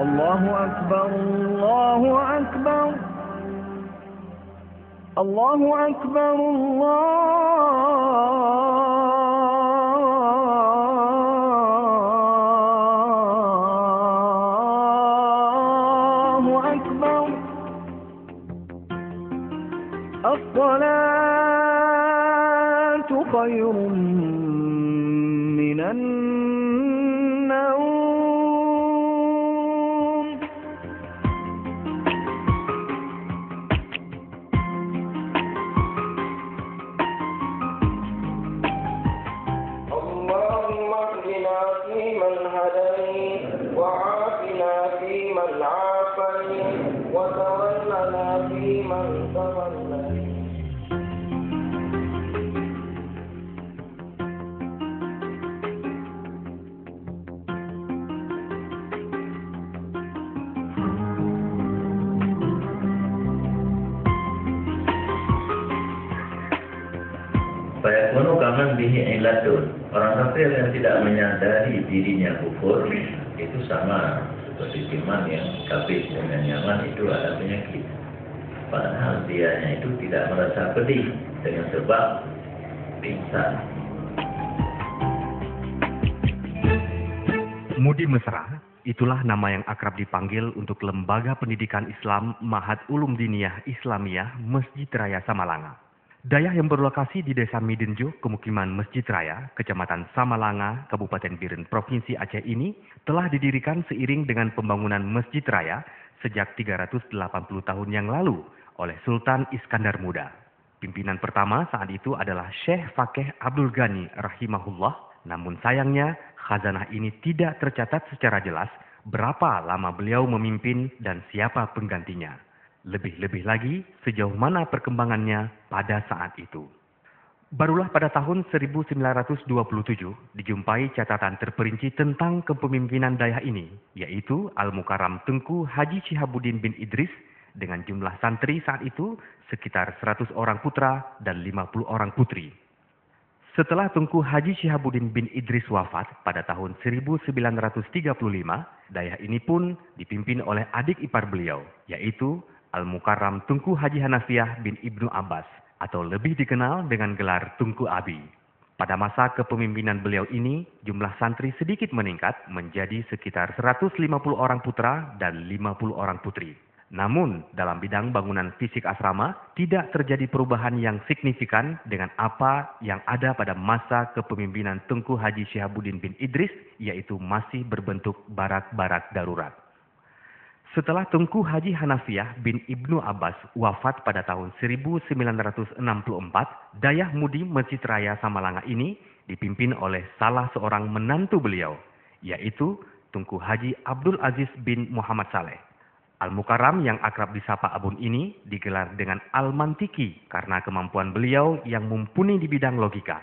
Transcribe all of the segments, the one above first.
Allahu Akbar, Allahu Akbar, Allahu Akbar, Allahu Akbar. As-salatu khairun minan naum. اللهم اهدنا فيمن هديت وعافنا فيمن عافيت وتولنا فيمن توليت. Fayakunu kaman bihi ilatun. Orang kafir yang tidak menyadari dirinya kufur itu sama seperti firman yang kafir dengan nyaman itu ada penyakit. Padahal dianya itu tidak merasa pedih dengan sebab pingsan. Mudi Mesra, itulah nama yang akrab dipanggil untuk Lembaga Pendidikan Islam Ma'had Ulum Diniyah Islamiyah Masjid Raya Samalanga. Dayah yang berlokasi di Desa Midinjo, Pemukiman Masjid Raya, Kecamatan Samalanga, Kabupaten Biren, Provinsi Aceh ini telah didirikan seiring dengan pembangunan Masjid Raya sejak 380 tahun yang lalu oleh Sultan Iskandar Muda. Pimpinan pertama saat itu adalah Syekh Fakih Abdul Ghani rahimahullah, namun sayangnya khazanah ini tidak tercatat secara jelas berapa lama beliau memimpin dan siapa penggantinya. Lebih-lebih lagi sejauh mana perkembangannya pada saat itu. Barulah pada tahun 1927 dijumpai catatan terperinci tentang kepemimpinan dayah ini, yaitu Al-Mukarram Tengku Haji Syihabuddin bin Idris dengan jumlah santri saat itu sekitar 100 orang putra dan 50 orang putri. Setelah Tengku Haji Syihabuddin bin Idris wafat pada tahun 1935, dayah ini pun dipimpin oleh adik ipar beliau, yaitu Al-Mukarram Tengku Haji Hanafiah bin Ibnu Abbas, atau lebih dikenal dengan gelar Tengku Abi. Pada masa kepemimpinan beliau ini, jumlah santri sedikit meningkat menjadi sekitar 150 orang putra dan 50 orang putri. Namun, dalam bidang bangunan fisik asrama, tidak terjadi perubahan yang signifikan dengan apa yang ada pada masa kepemimpinan Tengku Haji Syihabuddin bin Idris, yaitu masih berbentuk barak-barak darurat. Setelah Tengku Haji Hanafiah bin Ibnu Abbas wafat pada tahun 1964, dayah mudi Masjid Raya Samalanga ini dipimpin oleh salah seorang menantu beliau, yaitu Tengku Haji Abdul Aziz bin Muhammad Saleh. Al-Mukarram yang akrab disapa Abun ini digelar dengan Al-Mantiki karena kemampuan beliau yang mumpuni di bidang logika.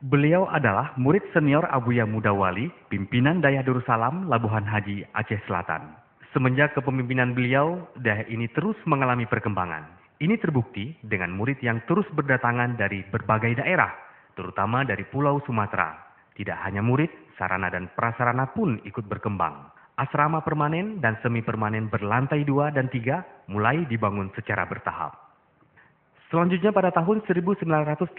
Beliau adalah murid senior Abuya Mudawali, pimpinan Dayah Darussalam Labuhan Haji Aceh Selatan. Semenjak kepemimpinan beliau, dayah ini terus mengalami perkembangan. Ini terbukti dengan murid yang terus berdatangan dari berbagai daerah, terutama dari Pulau Sumatera. Tidak hanya murid, sarana dan prasarana pun ikut berkembang. Asrama permanen dan semi permanen berlantai 2 dan 3 mulai dibangun secara bertahap. Selanjutnya pada tahun 1989,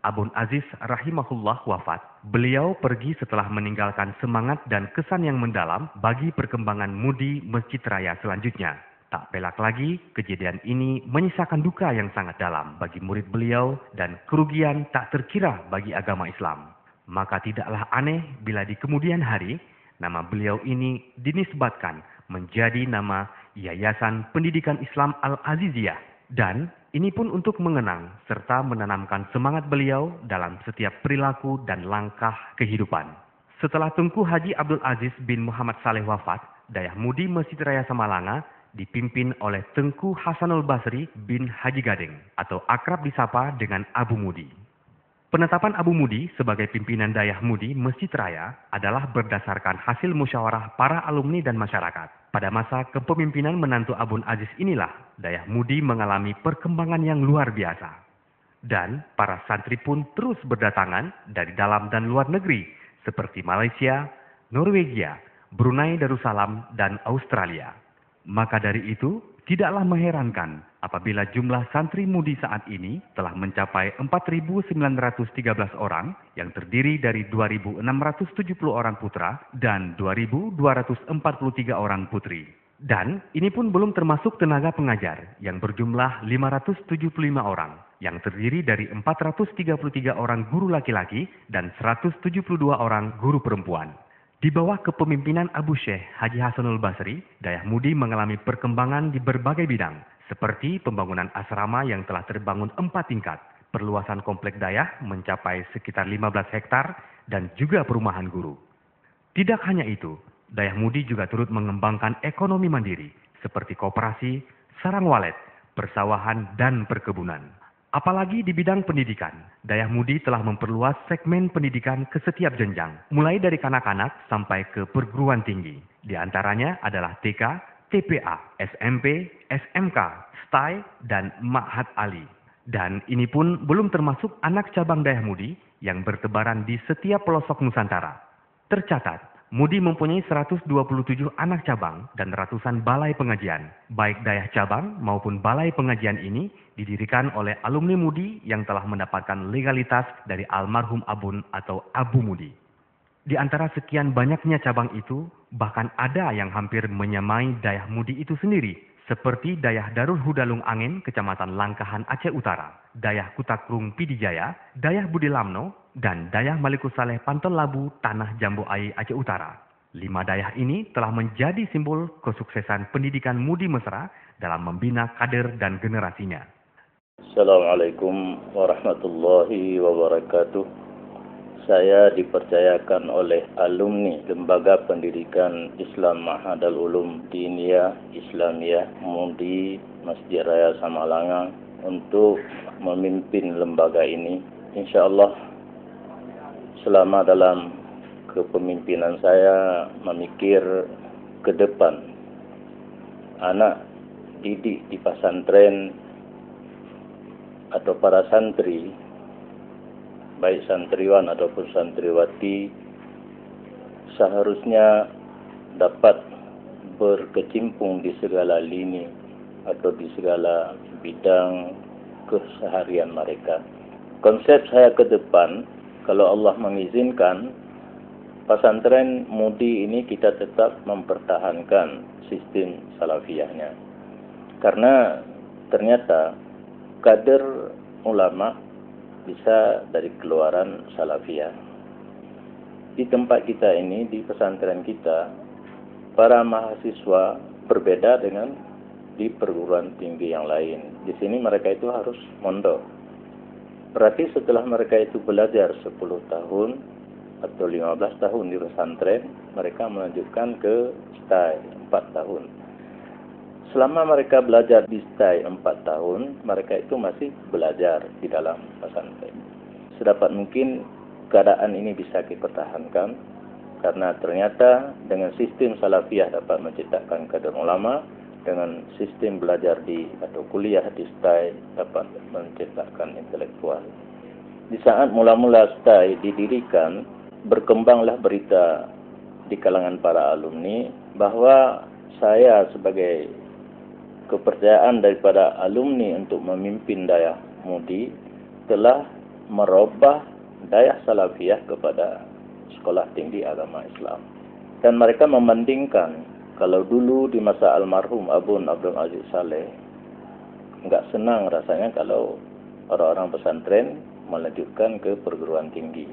Abun Aziz rahimahullah wafat. Beliau pergi setelah meninggalkan semangat dan kesan yang mendalam bagi perkembangan mudi Masjid Raya selanjutnya. Tak pelak lagi, kejadian ini menyisakan duka yang sangat dalam bagi murid beliau dan kerugian tak terkira bagi agama Islam. Maka tidaklah aneh bila di kemudian hari, nama beliau ini dinisbatkan menjadi nama Yayasan Pendidikan Islam Al-Aziziyah. Dan ini pun untuk mengenang serta menanamkan semangat beliau dalam setiap perilaku dan langkah kehidupan. Setelah Tengku Haji Abdul Aziz bin Muhammad Saleh wafat, dayah mudi Masjid Raya Samalanga dipimpin oleh Tengku Hasanul Basri bin Haji Gading atau akrab disapa dengan Abu Mudi. Penetapan Abu Mudi sebagai pimpinan dayah mudi Masjid Raya adalah berdasarkan hasil musyawarah para alumni dan masyarakat. Pada masa kepemimpinan menantu Abun Aziz inilah, dayah mudi mengalami perkembangan yang luar biasa. Dan para santri pun terus berdatangan dari dalam dan luar negeri, seperti Malaysia, Norwegia, Brunei Darussalam, dan Australia. Maka dari itu, tidaklah mengherankan apabila jumlah santri mudi saat ini telah mencapai 4.913 orang yang terdiri dari 2.670 orang putra dan 2.243 orang putri. Dan ini pun belum termasuk tenaga pengajar yang berjumlah 575 orang yang terdiri dari 433 orang guru laki-laki dan 172 orang guru perempuan. Di bawah kepemimpinan Abu Syekh Haji Hasanul Basri, Dayah Mudi mengalami perkembangan di berbagai bidang, seperti pembangunan asrama yang telah terbangun 4 tingkat, perluasan komplek Dayah mencapai sekitar 15 hektar, dan juga perumahan guru. Tidak hanya itu, Dayah Mudi juga turut mengembangkan ekonomi mandiri, seperti koperasi, sarang walet, persawahan, dan perkebunan. Apalagi di bidang pendidikan, Dayah Mudi telah memperluas segmen pendidikan ke setiap jenjang, mulai dari kanak-kanak sampai ke perguruan tinggi. Di antaranya adalah TK, TPA, SMP, SMK, STAI, dan Ma'had Ali. Dan ini pun belum termasuk anak cabang Dayah Mudi yang bertebaran di setiap pelosok Nusantara. Tercatat, Mudi mempunyai 127 anak cabang dan ratusan balai pengajian. Baik Dayah cabang maupun balai pengajian ini didirikan oleh alumni Mudi yang telah mendapatkan legalitas dari almarhum Abun atau Abu Mudi. Di antara sekian banyaknya cabang itu, bahkan ada yang hampir menyamai Dayah Mudi itu sendiri, seperti Dayah Darul Hudalung Angin, Kecamatan Langkahan, Aceh Utara, Dayah Kutakrung Pidijaya, Dayah Budi Lamno, dan Dayah Malikus Saleh Pantel Labu, Tanah Jambu Ai, Aceh Utara. 5 dayah ini telah menjadi simbol kesuksesan pendidikan Mudi Mesra dalam membina kader dan generasinya. Assalamualaikum warahmatullahi wabarakatuh. Saya dipercayakan oleh alumni Lembaga Pendidikan Islam Ma'hadul Ulum Diniyah Islamiyah Mudi Masjid Raya Samalanga untuk memimpin lembaga ini. InsyaAllah selama dalam kepemimpinan saya memikir ke depan anak didik di pesantren atau para santri, baik santriwan ataupun santriwati, seharusnya dapat berkecimpung di segala lini atau di segala bidang keseharian mereka. Konsep saya ke depan, kalau Allah mengizinkan, pesantren Mudi ini kita tetap mempertahankan sistem salafiyahnya. Karena ternyata kader ulama bisa dari keluaran salafiyah. Di tempat kita ini, di pesantren kita, para mahasiswa berbeda dengan di perguruan tinggi yang lain. Di sini mereka itu harus mondok. Berarti setelah mereka itu belajar 10 tahun atau 15 tahun di pesantren, mereka melanjutkan ke STAI 4 tahun. Selama mereka belajar di STAI 4 tahun, mereka itu masih belajar di dalam pesantren. Sedapat mungkin keadaan ini bisa dipertahankan, karena ternyata dengan sistem salafiyah dapat menciptakan kader ulama, dengan sistem belajar atau kuliah di STAI dapat menciptakan intelektual. Di saat mula-mula STAI didirikan, berkembanglah berita di kalangan para alumni bahwa saya sebagai kepercayaan daripada alumni untuk memimpin Dayah Mudi telah merubah Dayah Salafiyah kepada Sekolah Tinggi Agama Islam. Dan mereka membandingkan, kalau dulu di masa almarhum Abun Abdul Aziz Saleh, enggak senang rasanya kalau orang-orang pesantren melanjutkan ke perguruan tinggi.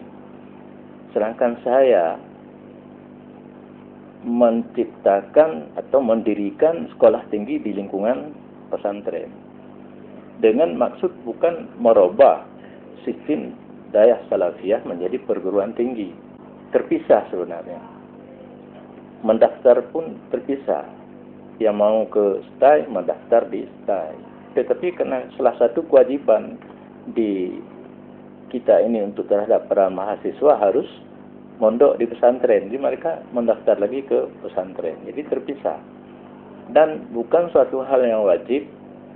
Sedangkan saya menciptakan atau mendirikan sekolah tinggi di lingkungan pesantren dengan maksud bukan merubah sistem Dayah Salafiyah menjadi perguruan tinggi. Terpisah sebenarnya. Mendaftar pun terpisah. Yang mau ke STAI mendaftar di STAI. Tetapi karena salah satu kewajiban di kita ini untuk terhadap para mahasiswa harus mondok di pesantren, jadi mereka mendaftar lagi ke pesantren, jadi terpisah. Dan bukan suatu hal yang wajib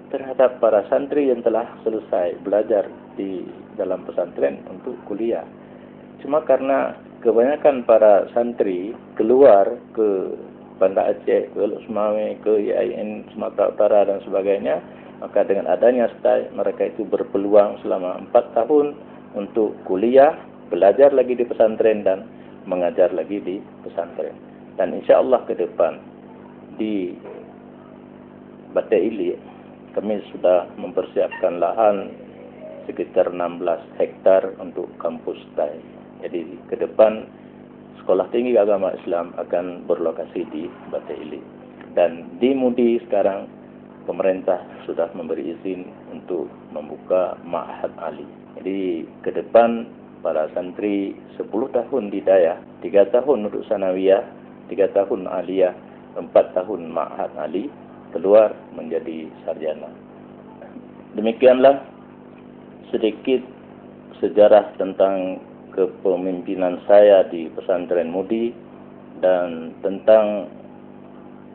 terhadap para santri yang telah selesai belajar di dalam pesantren untuk kuliah. Cuma karena kebanyakan para santri keluar ke Banda Aceh, ke Lok Sumawe, ke IAIN Sumatera Utara dan sebagainya, maka dengan adanya STAI, mereka itu berpeluang selama 4 tahun untuk kuliah, belajar lagi di pesantren dan mengajar lagi di pesantren. Dan insya Allah ke depan di Bate Ili kami sudah mempersiapkan lahan sekitar 16 hektar untuk kampus STAI. Jadi ke depan Sekolah Tinggi Agama Islam akan berlokasi di Bate Ili. Dan di Mudi sekarang pemerintah sudah memberi izin untuk membuka Ma'had Ali. Jadi ke depan para santri 10 tahun di Daya, 3 tahun untuk Sanawiyah, 3 tahun Aliyah, 4 tahun Ma'had Ali, keluar menjadi sarjana. Demikianlah sedikit sejarah tentang kepemimpinan saya di pesantren Mudi dan tentang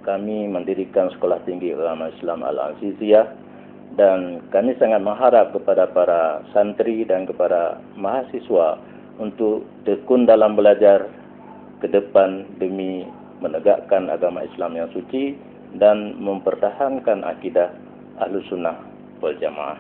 kami mendirikan Sekolah Tinggi Agama Islam Al-Aziziyah, dan kami sangat mengharap kepada para santri dan kepada mahasiswa untuk tekun dalam belajar ke depan demi menegakkan agama Islam yang suci dan mempertahankan akidah Ahlus Sunnah wal Jamaah.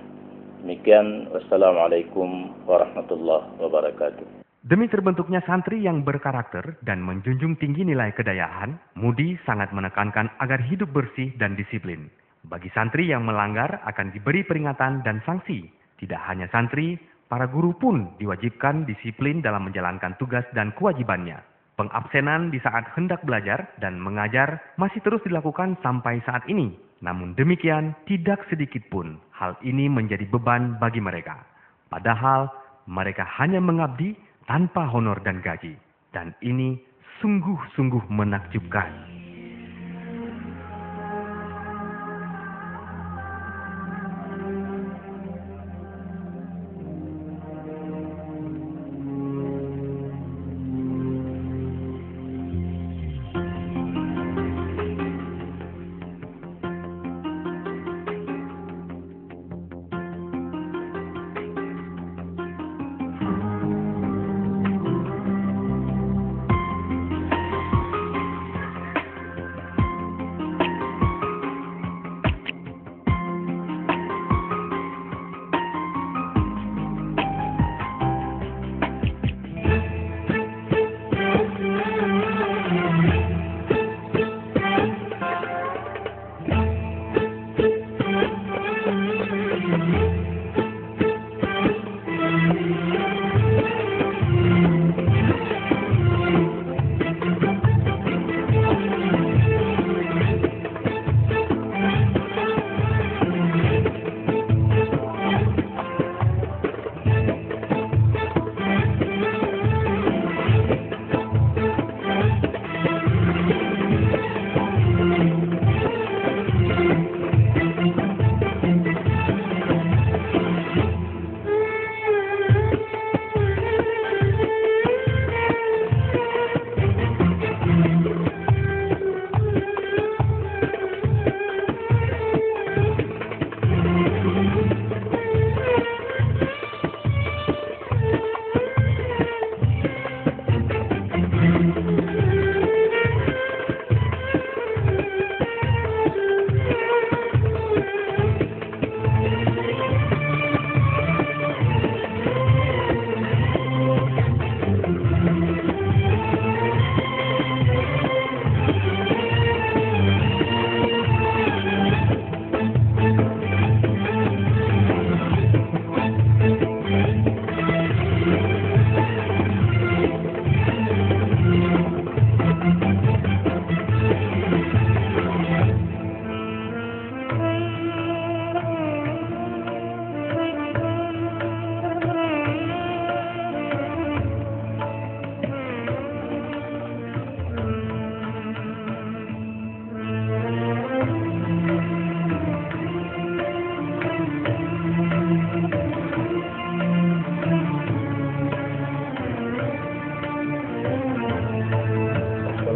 Demikian, wassalamualaikum warahmatullahi wabarakatuh. Demi terbentuknya santri yang berkarakter dan menjunjung tinggi nilai kedayaan, Mudi sangat menekankan agar hidup bersih dan disiplin. Bagi santri yang melanggar akan diberi peringatan dan sanksi. Tidak hanya santri, para guru pun diwajibkan disiplin dalam menjalankan tugas dan kewajibannya. Pengabsenan di saat hendak belajar dan mengajar masih terus dilakukan sampai saat ini. Namun demikian, tidak sedikit pun hal ini menjadi beban bagi mereka. Padahal mereka hanya mengabdi tanpa honor dan gaji. Dan ini sungguh-sungguh menakjubkan.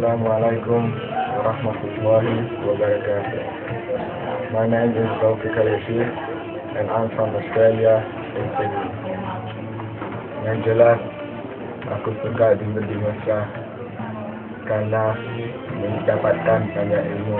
Assalamualaikum warahmatullahi wabarakatuh. My name is Tawfiq Al-Yashir and I'm from Australia in Sydney. Yang jelas, aku suka diberi masa karena mendapatkan banyak ilmu.